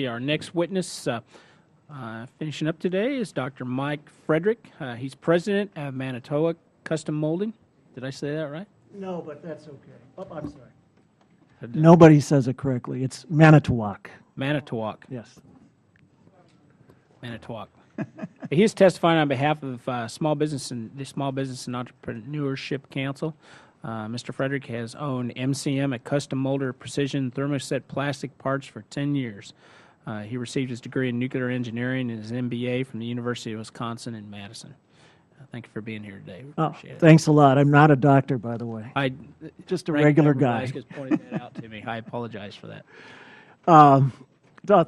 Our next witness finishing up today is Dr. Mike Fredrich. He's president of Manitowoc Custom Molding. Did I say that right? No, but that's okay. Oh, I'm sorry. Nobody says it correctly. It's Manitowoc. Manitowoc. Yes. Manitowoc. He is testifying on behalf of Small Business and the Small Business and Entrepreneurship Council. Mr. Fredrich has owned MCM, a custom molder of precision thermoset plastic parts, for 10 years. He received his degree in nuclear engineering and his MBA from the University of Wisconsin in Madison. Thank you for being here today. We appreciate it. Thanks a lot. I'm not a doctor, by the way. Just a Ranking regular member guy. Velasquez pointed that out to me. I apologize for that.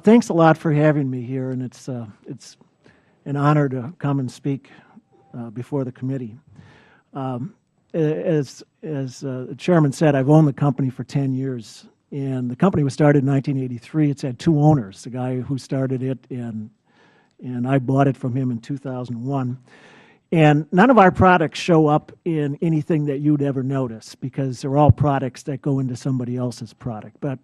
Thanks a lot for having me here, and it's an honor to come and speak before the committee. As the chairman said, I've owned the company for 10 years, and the company was started in 1983. It's had two owners, the guy who started it, and I bought it from him in 2001. And none of our products show up in anything that you'd ever notice because they're all products that go into somebody else's product. But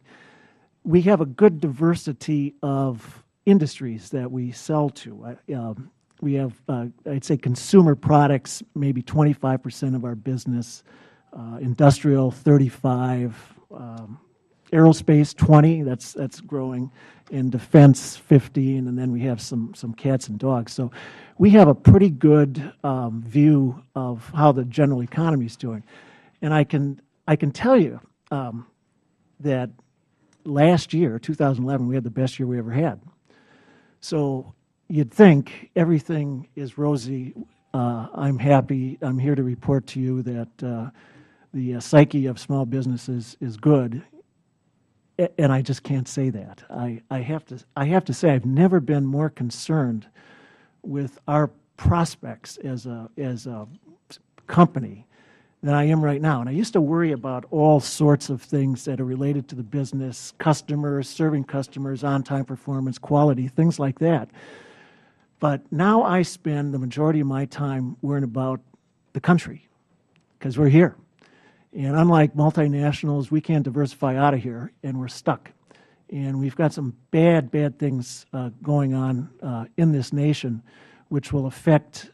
we have a good diversity of industries that we sell to. We have, I'd say, consumer products, maybe 25% of our business, industrial 35, aerospace 20, that's growing, and defense 15, and then we have some cats and dogs. So we have a pretty good view of how the general economy is doing. And I can tell you that last year, 2011, we had the best year we ever had. So you'd think everything is rosy. I'm happy. I'm here to report to you that the psyche of small businesses is good, and I just can't say that. I have to say I've never been more concerned with our prospects as a company than I am right now. And I used to worry about all sorts of things that are related to the business, customers, serving customers, on-time performance, quality, things like that. But now I spend the majority of my time worrying about the country because we're here. And unlike multinationals, we can't diversify out of here, and we're stuck. And we've got some bad things going on in this nation, which will affect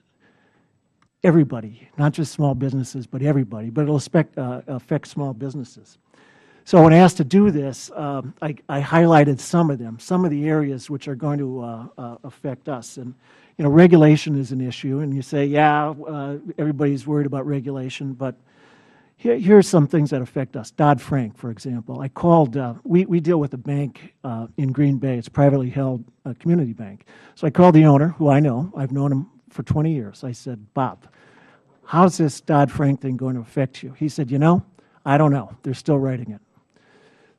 everybody, not just small businesses, but everybody. But it'll affect small businesses. So when asked to do this, I highlighted some of them, some of the areas which are going to affect us. And regulation is an issue, and you say, yeah, everybody's worried about regulation, but here's some things that affect us. Dodd-Frank, for example. I called, we deal with a bank in Green Bay. It's a privately held community bank. So I called the owner, who I know. I've known him for 20 years. I said, Bob, how's this Dodd-Frank thing going to affect you? He said, I don't know. They're still writing it.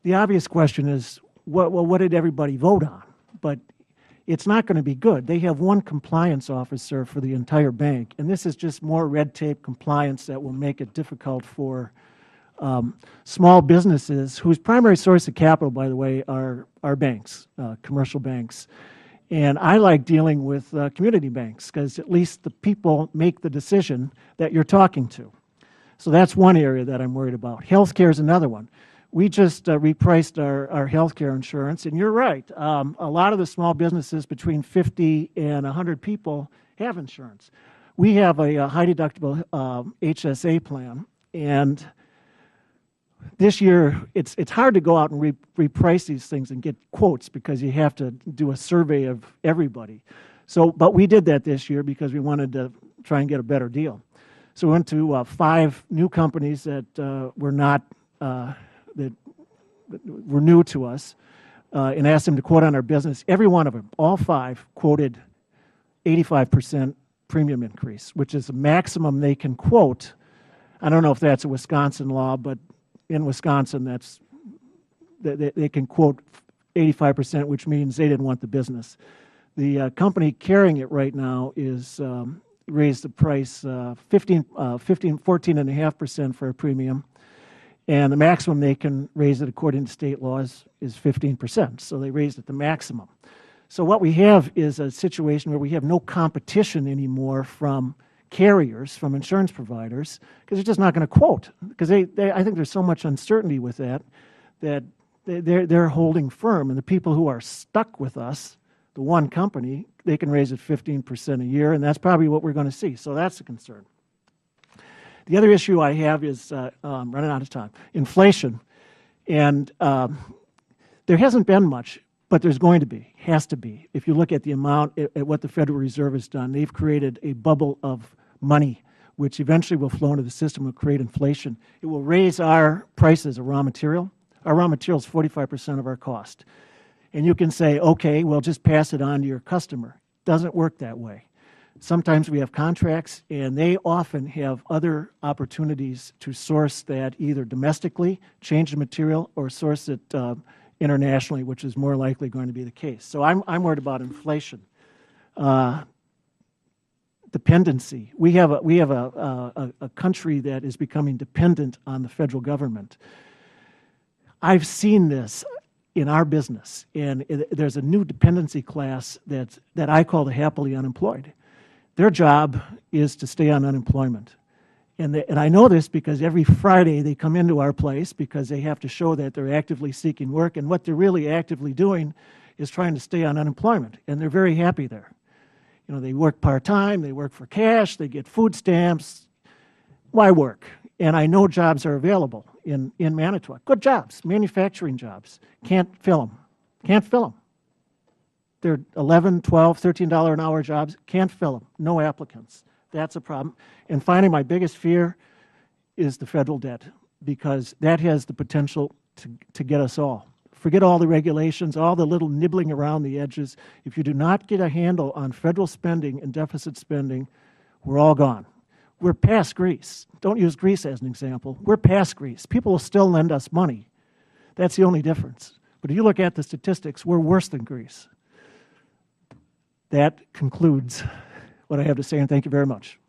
The obvious question is, what did everybody vote on? But it's not going to be good. They have one compliance officer for the entire bank, and this is just more red tape compliance that will make it difficult for small businesses whose primary source of capital, by the way, are banks, commercial banks. And I like dealing with community banks because at least the people make the decision that you're talking to. So that's one area that I'm worried about. Healthcare is another one. We just repriced our health care insurance, and you're right. A lot of the small businesses between 50 and 100 people have insurance. We have a high-deductible HSA plan, and this year it's hard to go out and reprice these things and get quotes because you have to do a survey of everybody. But we did that this year because we wanted to try and get a better deal. So we went to 5 new companies that were not that were new to us and asked them to quote on our business. Every one of them, all 5, quoted 85% premium increase, which is the maximum they can quote. I don't know if that's a Wisconsin law, but in Wisconsin, they can quote 85%, which means they didn't want the business. The company carrying it right now is raised the price 14.5% for a premium. And the maximum they can raise it according to state laws is 15%. So they raised it the maximum. So what we have is a situation where we have no competition anymore from carriers, from insurance providers, because they're just not going to quote. Because I think there's so much uncertainty with that they're holding firm. And the people who are stuck with us, the one company, they can raise it 15% a year, and that's probably what we're going to see. So that's a concern. The other issue I have is, I'm running out of time, inflation. And there hasn't been much, but there's going to be, has to be. If you look at the amount, at what the Federal Reserve has done, they've created a bubble of money, which eventually will flow into the system, will create inflation. It will raise our prices of raw material. Our raw material is 45% of our cost. And you can say, okay, well, just pass it on to your customer. It doesn't work that way. Sometimes we have contracts, and they often have other opportunities to source that either domestically, change the material, or source it internationally, which is more likely going to be the case. So I'm worried about inflation. Dependency. We have a country that is becoming dependent on the federal government. I've seen this in our business, and there's a new dependency class that I call the happily unemployed. Their job is to stay on unemployment. And I know this because every Friday they come into our place because they have to show that they're actively seeking work, and what they're really actively doing is trying to stay on unemployment, and they're very happy there. You know, they work part-time, they work for cash, they get food stamps. Why work? And I know jobs are available in Manitowoc. Good jobs, manufacturing jobs. Can't fill them. Can't fill them. They're $11, $12, $13 an hour jobs. Can't fill them. No applicants. That's a problem. And finally, my biggest fear is the federal debt, because that has the potential to get us all. Forget all the regulations, all the little nibbling around the edges. If you do not get a handle on federal spending and deficit spending, we're all gone. We're past Greece. Don't use Greece as an example. We're past Greece. People will still lend us money. That's the only difference. But if you look at the statistics, we're worse than Greece. That concludes what I have to say, and thank you very much.